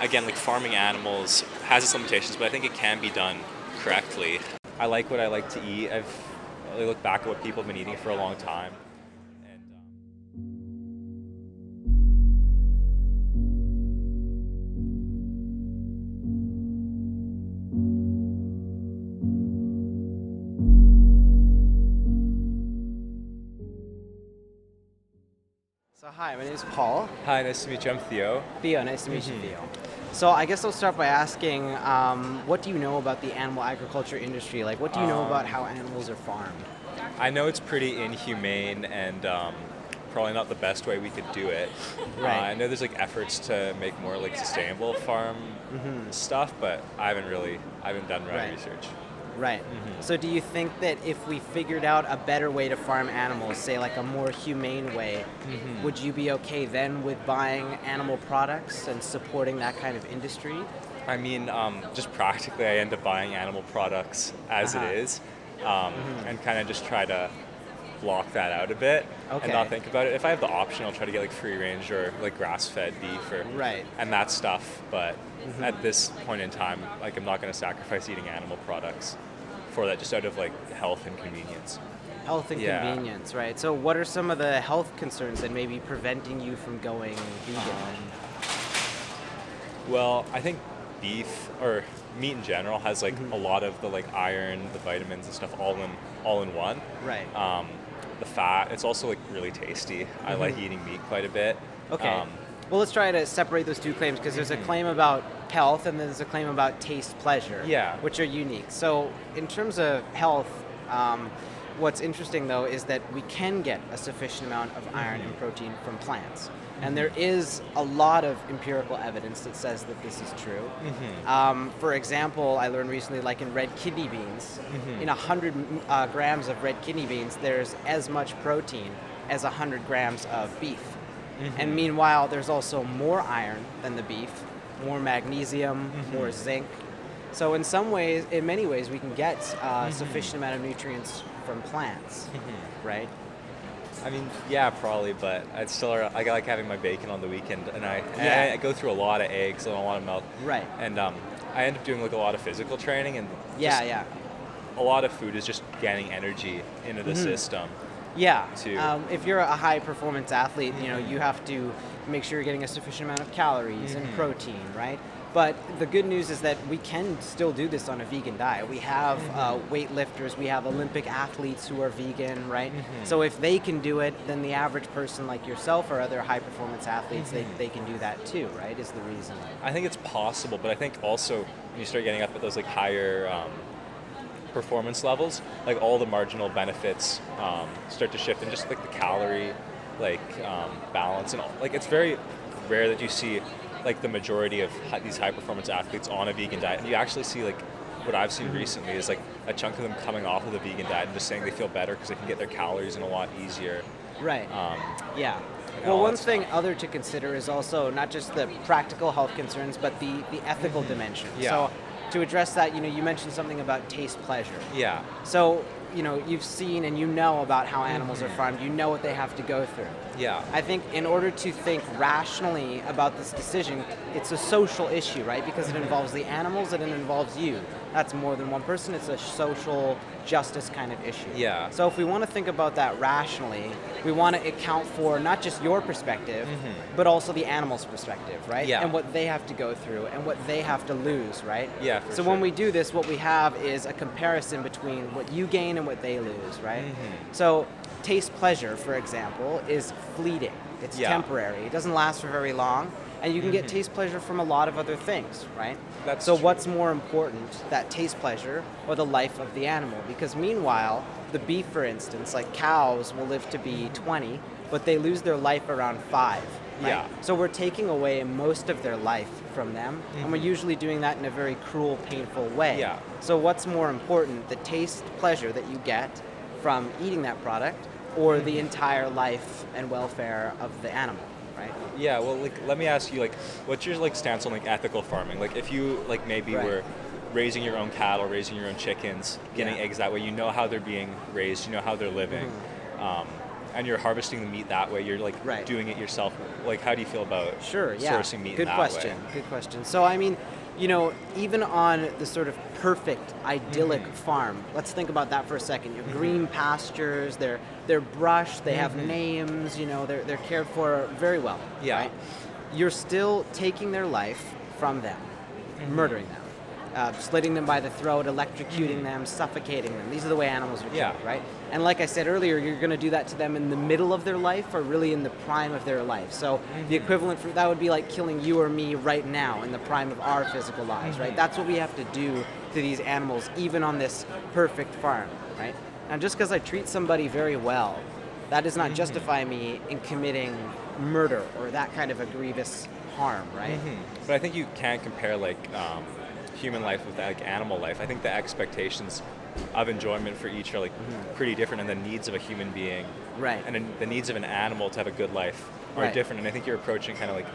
again, like farming animals has its limitations, but I think it can be done correctly. I like what I like to eat. I look back at what people have been eating for a long time. And, So hi, my name is Paul. Hi, nice to meet you. I'm Theo. Theo, nice to meet you, Theo. So I guess I'll start by asking, what do you know about the animal agriculture industry? Like, what do you know about how animals are farmed? I know it's pretty inhumane and probably not the best way we could do it. Right. I know there's like efforts to make more like sustainable farm stuff, but I haven't done Right. research. Right. So do you think that if we figured out a better way to farm animals, say like a more humane way, would you be okay then with buying animal products and supporting that kind of industry? I mean, just practically, I end up buying animal products as it is, and kind of just try to block that out a bit Okay. and not think about it. If I have the option, I'll try to get like free range or like grass-fed beef or Right. and that stuff. But at this point in time, like I'm not going to sacrifice eating animal products for that, just out of like health and convenience. Health and Yeah. convenience, right? So what are some of the health concerns that may be preventing you from going vegan? Well, I think beef or meat in general has like a lot of the like iron, the vitamins and stuff all in one. Right. The fat, it's also like really tasty. I like eating meat quite a bit. Okay. Well, let's try to separate those two claims because there's a claim about health and there's a claim about taste pleasure, Yeah. which are unique. So in terms of health, what's interesting though is that we can get a sufficient amount of iron and protein from plants. And there is a lot of empirical evidence that says that this is true. For example, I learned recently, like in red kidney beans, in 100 grams of red kidney beans, there's as much protein as 100 grams of beef. And meanwhile, there's also more iron than the beef, more magnesium, more zinc. So in many ways, we can get a sufficient amount of nutrients from plants, right? I mean, yeah, probably, but I like having my bacon on the weekend, and I go through a lot of eggs and a lot of milk. Right. And I end up doing like a lot of physical training, and Yeah, just yeah. a lot of food is just getting energy into the system. Yeah. To- If you're a high performance athlete, you have to make sure you're getting a sufficient amount of calories and protein, right? But the good news is that we can still do this on a vegan diet. We have weightlifters, we have Olympic athletes who are vegan, right? So if they can do it, then the average person like yourself or other high performance athletes, they can do that too, right? Is the reason. I think it's possible, but I think also when you start getting up at those like higher performance levels, like all the marginal benefits start to shift, and just like the calorie balance and all. Like it's very rare that you see like the majority of these high performance athletes on a vegan diet, and you actually see like what I've seen recently is like a chunk of them coming off of the vegan diet and just saying they feel better because they can get their calories in a lot easier. Right. Yeah. and Well, all one that thing other to consider is also not just the practical health concerns, but the ethical dimension. Yeah. So to address that, you mentioned something about taste pleasure. Yeah. So, you've seen and you know about how animals are farmed. You know what they have to go through. Yeah. I think in order to think rationally about this decision, it's a social issue, right? Because it involves the animals and it involves you. That's more than one person. It's a social justice kind of issue. Yeah. So if we want to think about that rationally, we want to account for not just your perspective, but also the animal's perspective, right? Yeah. And what they have to go through and what they have to lose, right? Yeah, for So sure. when we do this, what we have is a comparison between what you gain and what they lose, right? So taste pleasure, for example, is fleeting. It's Yeah. temporary. It doesn't last for very long. And you can get taste pleasure from a lot of other things, right? That's so true. what's more important, that taste pleasure or the life of the animal? Because meanwhile, the beef, for instance, like cows will live to be 20, but they lose their life around 5. Right? Yeah. So we're taking away most of their life from them, and we're usually doing that in a very cruel, painful way. Yeah. So what's more important, the taste pleasure that you get from eating that product or the entire life and welfare of the animal, right? Yeah, well, like, let me ask you, like, what's your like stance on like ethical farming? Like, if you like maybe Right. were raising your own cattle, raising your own chickens, getting Yeah. eggs that way, you know how they're being raised, you know how they're living. and you're harvesting the meat that way. You're like Right. doing it yourself. Like, how do you feel about Sure, yeah. sourcing meat Good in that question. way? Good question. So, I mean, even on the sort of perfect, idyllic farm, let's think about that for a second. You have green pastures, they're brushed, they have names, they're cared for very well. Yeah. Right? You're still taking their life from them, murdering them. Slitting them by the throat, electrocuting them, suffocating them. These are the way animals are killed, Yeah. right? And like I said earlier, you're going to do that to them in the middle of their life or really in the prime of their life. So the equivalent for that would be like killing you or me right now in the prime of our physical lives, right? That's what we have to do to these animals, even on this perfect farm, right? Now, just because I treat somebody very well, that does not justify me in committing murder or that kind of a grievous harm, right? But I think you can compare like human life with like animal life. I think the expectations of enjoyment for each are like pretty different, and the needs of a human being Right. and then the needs of an animal to have a good life are Right. different. And I think you're approaching kind of like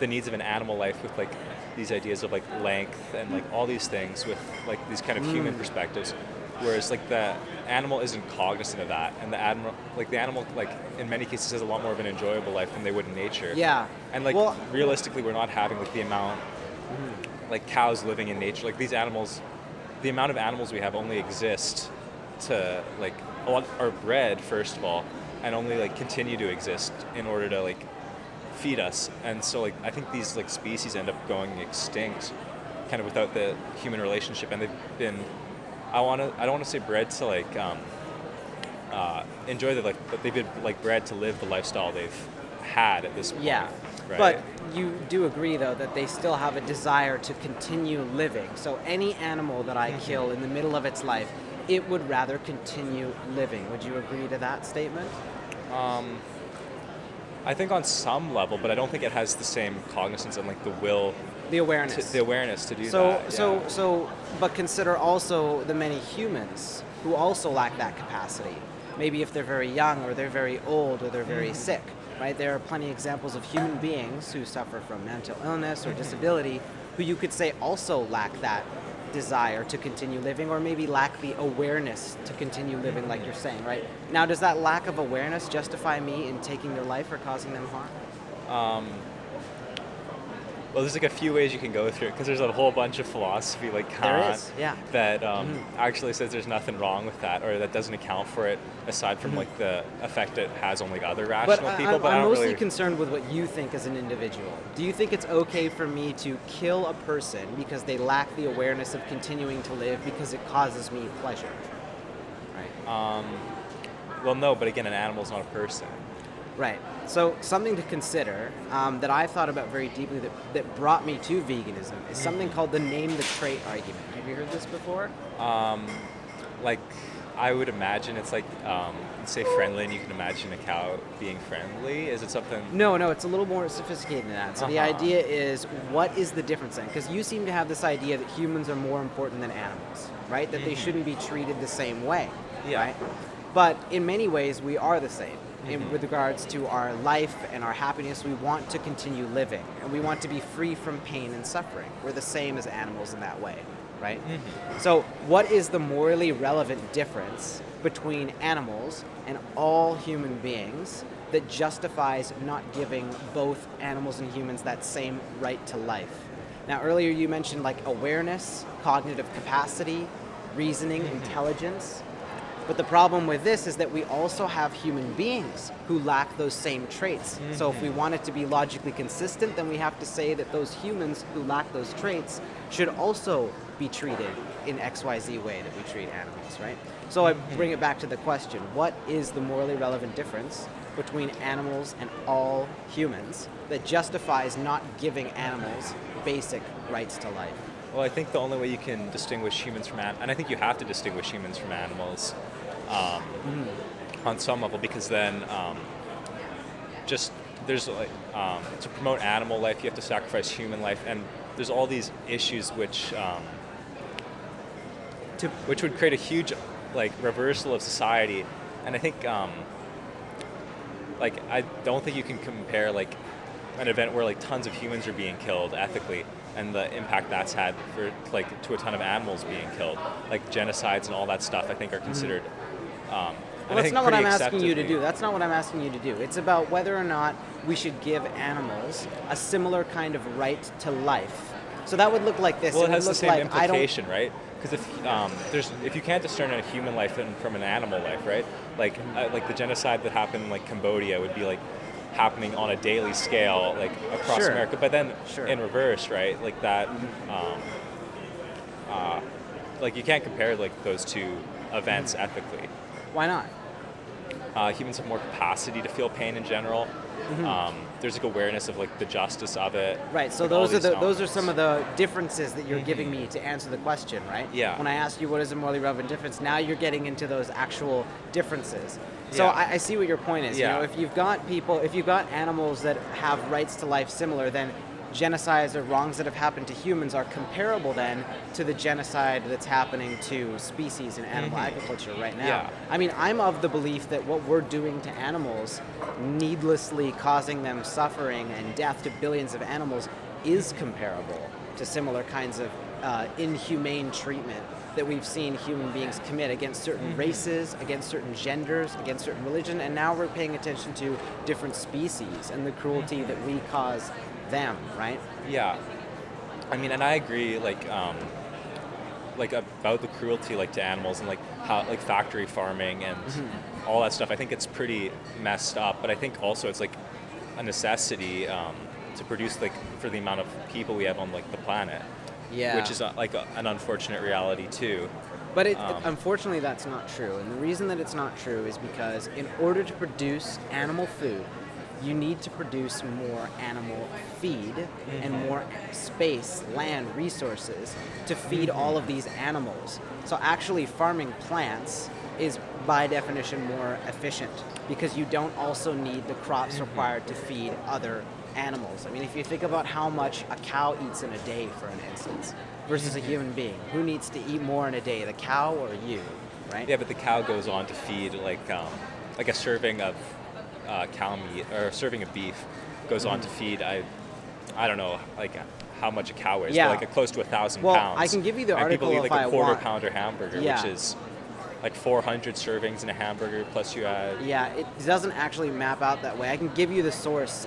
the needs of an animal life with like these ideas of like length and like all these things with like these kind of human perspectives, whereas like the animal isn't cognizant of that, and the animal like in many cases has a lot more of an enjoyable life than they would in nature. Yeah. And like Well, realistically, we're not having like the amount like cows living in nature. Like these animals, the amount of animals we have only exist to like a lot are bred first of all, and only like continue to exist in order to like feed us. And so like I think these like species end up going extinct kind of without the human relationship, and they've been I don't want to say bred to like enjoy the like, but they've been like bred to live the lifestyle they've had at this point. Yeah. Right? But you do agree, though, that they still have a desire to continue living. So any animal that I kill in the middle of its life, it would rather continue living. Would you agree to that statement? I think on some level, but I don't think it has the same cognizance and like the will, The awareness. the awareness to do So, that. but consider also the many humans who also lack that capacity. Maybe if they're very young, or they're very old, or they're very sick, right? There are plenty of examples of human beings who suffer from mental illness or disability, who you could say also lack that desire to continue living, or maybe lack the awareness to continue living, like you're saying, right? Now, does that lack of awareness justify me in taking their life or causing them harm? Well, there's like a few ways you can go through it, because there's a whole bunch of philosophy like Kant There is, yeah. that actually says there's nothing wrong with that, or that doesn't account for it aside from like the effect it has on like other rational But people. I'm I don't mostly really. concerned with what you think as an individual. Do you think it's okay for me to kill a person because they lack the awareness of continuing to live because it causes me pleasure? Right. Well, no, but again, an animal's not a person. Right. So something to consider that I've thought about very deeply that brought me to veganism is something called the name the trait argument. Have you heard this before? Like, I would imagine it's like, say friendly, and you can imagine a cow being friendly. Is it something? No, it's a little more sophisticated than that. So the idea is, what is the difference then? Because you seem to have this idea that humans are more important than animals, right? That they shouldn't be treated the same way, Yeah. right? But in many ways, we are the same. With regards to our life and our happiness, we want to continue living, and we want to be free from pain and suffering. We're the same as animals in that way, right? So what is the morally relevant difference between animals and all human beings that justifies not giving both animals and humans that same right to life? Now, earlier you mentioned like awareness, cognitive capacity, reasoning, intelligence. But the problem with this is that we also have human beings who lack those same traits. So if we want it to be logically consistent, then we have to say that those humans who lack those traits should also be treated in XYZ way that we treat animals, right? So I bring it back to the question, what is the morally relevant difference between animals and all humans that justifies not giving animals basic rights to life? Well, I think the only way you can distinguish humans from animals, and I think you have to distinguish humans from animals on some level, because then just there's like to promote animal life, you have to sacrifice human life, and there's all these issues which would create a huge like reversal of society. And I think like I don't think you can compare like an event where like tons of humans are being killed ethically and the impact that's had for like to a ton of animals being killed, like genocides and all that stuff, I think are considered Well, that's not what I'm asking you to do. That's not what I'm asking you to do. It's about whether or not we should give animals a similar kind of right to life. So that would look like this. Well, it would has the look same like, implication, right? Because if you can't discern a human life from an animal life, right? Like the genocide that happened in like Cambodia would be like happening on a daily scale, like across Sure. America. But then Sure. in reverse, right? Like that, like you can't compare like those two events ethically. Why not? Humans have more capacity to feel pain in general. There's like awareness of like the justice of it. Right. So like, all those are these some of the differences that you're giving me to answer the question, right? Yeah. When I asked you what is a morally relevant difference, now you're getting into those actual differences. So Yeah. I see what your point is. Yeah. You know, if you've got animals that have rights to life similar, then genocides or wrongs that have happened to humans are comparable then to the genocide that's happening to species in animal agriculture right now. Yeah. I mean, I'm of the belief that what we're doing to animals, needlessly causing them suffering and death to billions of animals, is comparable to similar kinds of inhumane treatment that we've seen human beings commit against certain races, against certain genders, against certain religion, and now we're paying attention to different species and the cruelty that we cause them, right? Yeah, I mean, and I agree, like about the cruelty, like to animals and like how like factory farming and all that stuff. I think it's pretty messed up, but I think also it's like a necessity to produce like for the amount of people we have on like the planet. Yeah. Which is an unfortunate reality too. But unfortunately, that's not true. And the reason that it's not true is because in order to produce animal food, you need to produce more animal feed and more space, land, resources to feed all of these animals. So actually farming plants is by definition more efficient because you don't also need the crops required to feed other animals. I mean, if you think about how much a cow eats in a day, for an instance, versus a human being, who needs to eat more in a day, the cow or you, right? Yeah, but the cow goes on to feed like a serving of cow meat or a serving of beef goes on to feed I don't know like how much a cow weighs, Yeah. but like close to 1,000 Well, pounds. I can give you the and article people eat if like I a quarter want. pounder hamburger, Yeah. which is like 400 servings in a hamburger plus you add. Yeah, it doesn't actually map out that way. I can give you the source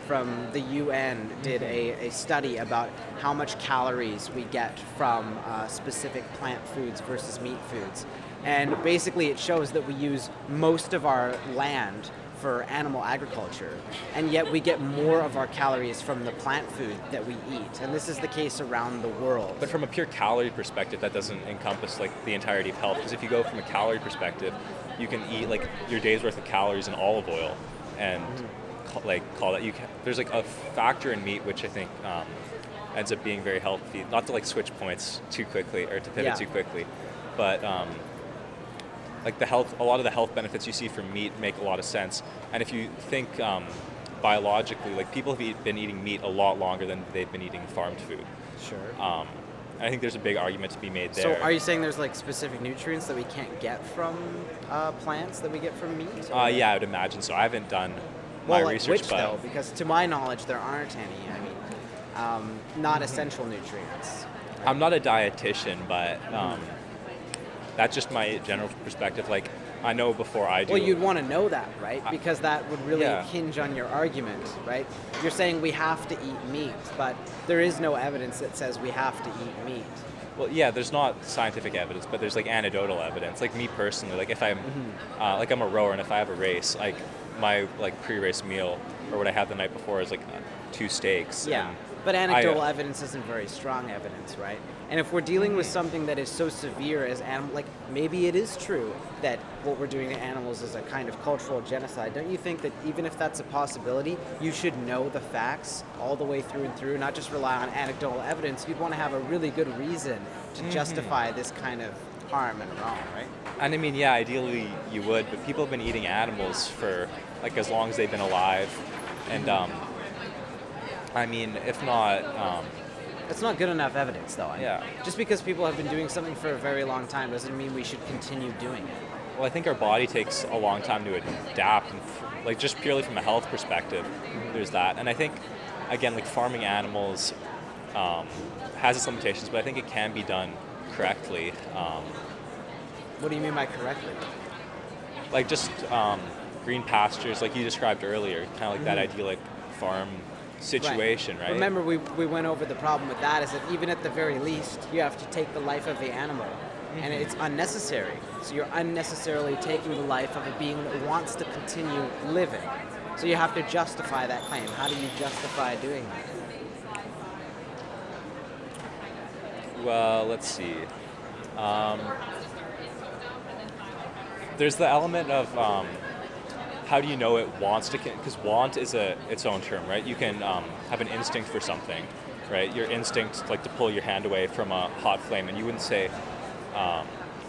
from the UN did a study about how much calories we get from specific plant foods versus meat foods. And basically it shows that we use most of our land for animal agriculture, and yet we get more of our calories from the plant food that we eat. And this is the case around the world. But from a pure calorie perspective, that doesn't encompass like the entirety of health. Because if you go from a calorie perspective, you can eat like your day's worth of calories in olive oil, and call that. There's like a factor in meat which I think ends up being very healthy. Not to like switch points too quickly or to pivot too quickly, but like a lot of the health benefits you see from meat make a lot of sense. And if you think biologically, like people have been eating meat a lot longer than they've been eating farmed food. Sure. I think there's a big argument to be made So there. are you saying there's like specific nutrients that we can't get from plants that we get from meat? Yeah, I would imagine so. I haven't done my research, which but though? Because to my knowledge, there aren't any. I mean, not essential nutrients. I'm not a dietitian, but that's just my general perspective. Like, I know before I do. Well, you'd want to know that, right? Because that would really Yeah. hinge on your argument, right? You're saying we have to eat meat, but there is no evidence that says we have to eat meat. Well, yeah, there's not scientific evidence, but there's like anecdotal evidence. Like me personally, like if I'm, like I'm a rower, and if I have a race, like my like pre-race meal or what I have the night before is like 2 steaks. Yeah, and but anecdotal evidence isn't very strong evidence, right? And if we're dealing with something that is so severe as like maybe it is true that what we're doing to animals is a kind of cultural genocide. Don't you think that even if that's a possibility, you should know the facts all the way through and through, not just rely on anecdotal evidence? You'd want to have a really good reason to justify this kind of harm and wrong, right? And I mean, yeah, ideally you would, but people have been eating animals for like as long as they've been alive, and I mean, if not. It's not good enough evidence, though. Yeah. Just because people have been doing something for a very long time doesn't mean we should continue doing it. Well, I think our body takes a long time to adapt, and like just purely from a health perspective, there's that. And I think, again, like farming animals has its limitations, but I think it can be done correctly. What do you mean by correctly? like just green pastures, like you described earlier, kind of like that idyllic farm situation, right? Remember, we went over the problem with that is that even at the very least, you have to take the life of the animal, and it's unnecessary. So you're unnecessarily taking the life of a being that wants to continue living. So you have to justify that claim. How do you justify doing that? Well, let's see. There's the element of how do you know it wants to? Because want is its own term, right? You can have an instinct for something, right? Your instinct, like to pull your hand away from a hot flame, and you wouldn't say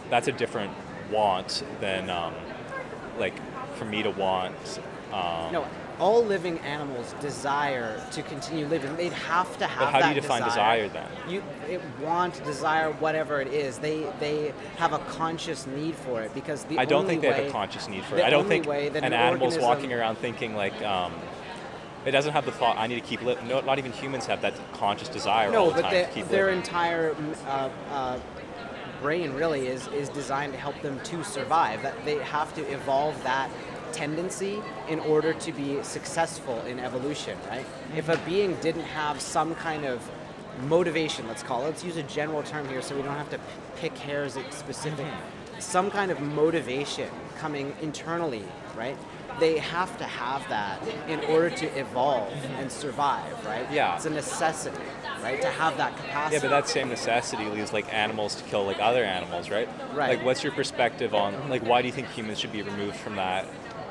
that's a different want than like for me to want. No, all living animals desire to continue living. They'd have to have that. But how do you define desire then? Want, desire, whatever it is. They have a conscious need for it because I don't think they have a conscious need for it. I don't think an animal's walking around thinking like it doesn't have the thought I need to keep living. No, not even humans have that conscious desire all the time to keep their living. entire brain really is designed to help them to survive. That they have to evolve that tendency in order to be successful in evolution, right? If a being didn't have some kind of motivation, let's use a general term here so we don't have to pick hairs at specific, some kind of motivation coming internally, right? They have to have that in order to evolve and survive, right? Yeah. It's a necessity, right? To have that capacity. Yeah, but that same necessity leaves like animals to kill like other animals, right? Right. Like what's your perspective on like why do you think humans should be removed from that?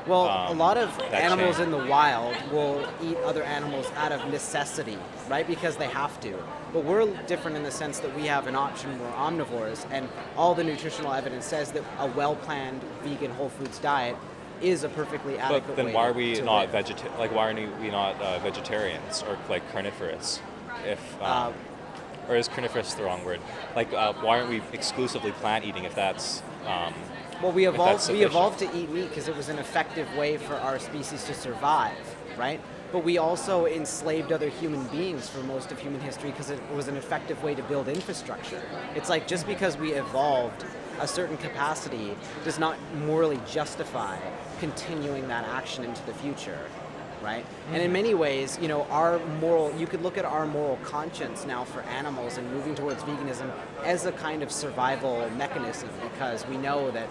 Well, a lot of animals chain. in the wild will eat other animals out of necessity, right? Because they have to. But we're different in the sense that we have an option, we're omnivores, and all the nutritional evidence says that a well-planned vegan whole foods diet is a perfectly adequate But then way why are we to not live. why are we not vegetarians or like carnivorous? If or is carnivorous the wrong word? Like why aren't we exclusively plant eating if that's Well, we if that's evolved sufficient? to eat meat because it was an effective way for our species to survive, right? But we also enslaved other human beings for most of human history because it was an effective way to build infrastructure. It's like just because we evolved a certain capacity does not morally justify continuing that action into the future, right? And in many ways, you know, you could look at our moral conscience now for animals and moving towards veganism as a kind of survival mechanism because we know that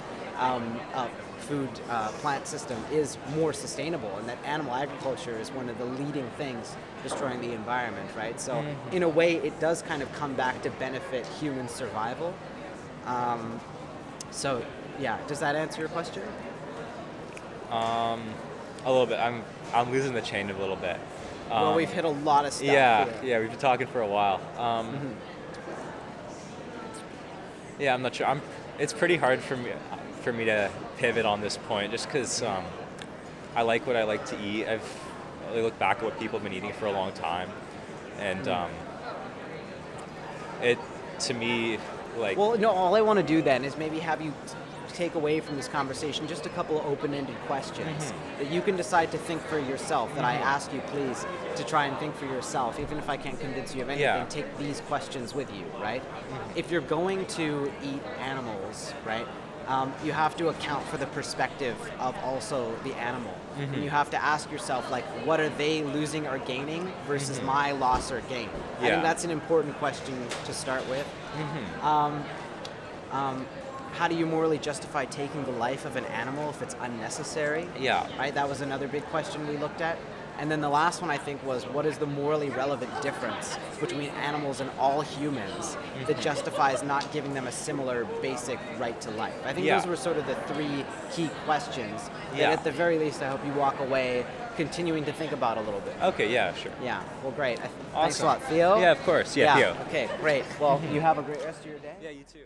plant system is more sustainable and that animal agriculture is one of the leading things destroying the environment, right? So in a way, it does kind of come back to benefit human survival. So yeah, does that answer your question? A little bit. I'm losing the chain a little bit. Well, we've hit a lot of stuff. Yeah, we've been talking for a while. Yeah, I'm not sure. It's pretty hard for me to pivot on this point, just because I like what I like to eat. I look back at what people have been eating for a long time, and it to me like. Well, no. All I want to do then is maybe have you take away from this conversation just a couple of open-ended questions that you can decide to think for yourself, that I ask you please to try and think for yourself. Even if I can't convince you of anything, take these questions with you, right? If you're going to eat animals, right, you have to account for the perspective of also the animal. And you have to ask yourself, like, what are they losing or gaining versus my loss or gain? I think that's an important question to start with. How do you morally justify taking the life of an animal if it's unnecessary? Yeah. Right? That was another big question we looked at. And then the last one, I think, was what is the morally relevant difference between animals and all humans that justifies not giving them a similar basic right to life? I think those were sort of the three key questions that at the very least I hope you walk away continuing to think about a little bit. Okay, yeah, sure. Yeah, well, great. Awesome. Thanks a lot, Theo. Yeah, of course. Yeah, Theo. Okay, great. Well, you have a great rest of your day. Yeah, you too.